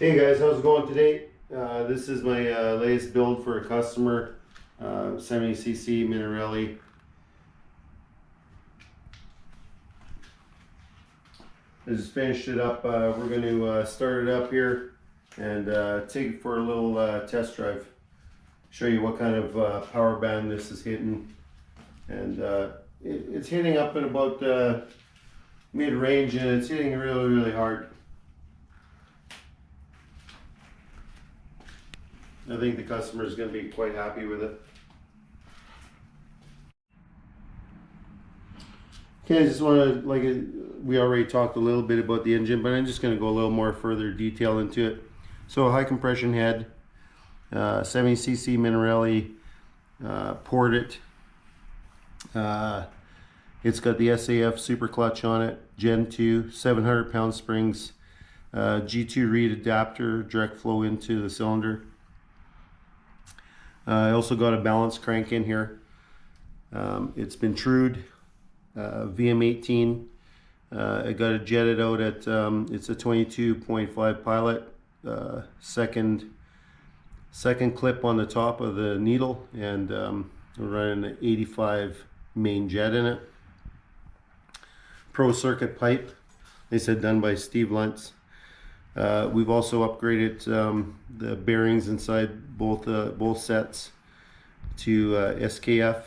Hey guys, how's it going today? This is my latest build for a customer, 70cc Minarelli. I just finished it up. We're going to start it up here and take it for a little test drive. Show you what kind of power band this is hitting. And it's hitting up at about mid-range, and it's hitting really hard. I think the customer is going to be quite happy with it. Okay, I just want to, we already talked a little bit about the engine, but I'm just going to go a little more further detail into it. So a high compression head, 70cc Minarelli, ported. It's got the SAF super clutch on it, Gen 2, 700-pound springs, G2 reed adapter, direct flow into the cylinder. I also got a balance crank in here. It's been trued, VM18. I got it jetted out at, it's a 22.5 pilot, second clip on the top of the needle, and we're running an 85 main jet in it. Pro circuit pipe, they said done by Steve Luntz. We've also upgraded the bearings inside both sets to SKF.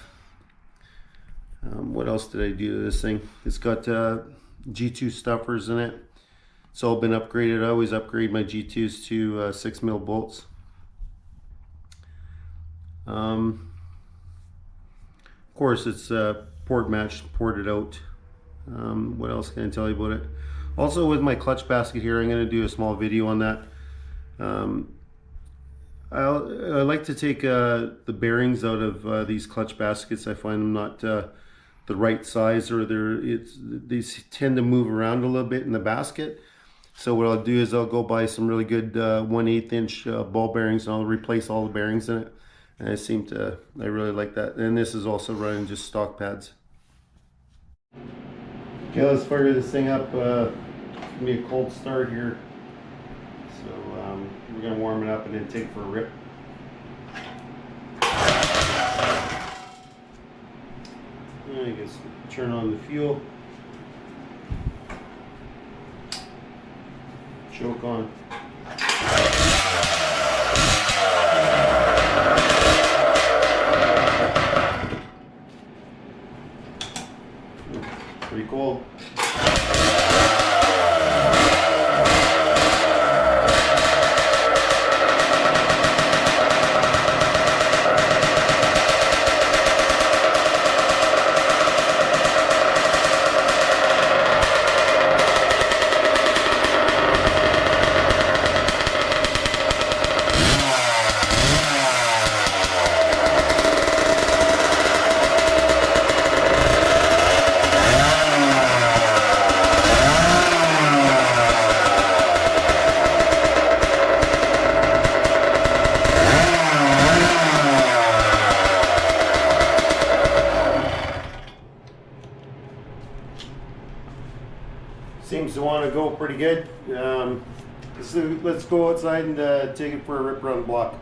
What else did I do to this thing? It's got G2 stuffers in it. It's all been upgraded. I always upgrade my G2s to 6mm bolts. Of course, it's port matched, ported out. What else can I tell you about it? Also, with my clutch basket here, I'm going to do a small video on that. I like to take the bearings out of these clutch baskets. I find them not the right size, or they tend to move around a little bit in the basket. So what I'll do is I'll go buy some really good 1/8 inch ball bearings, and I'll replace all the bearings in it. And I really like that. And this is also running just stock pads. Okay, let's fire this thing up. It's gonna be a cold start here, so we're gonna warm it up and then take it for a rip. I guess turn on the fuel, choke on. Pretty cold. Seems to want to go pretty good. Let's go outside and take it for a rip around the block.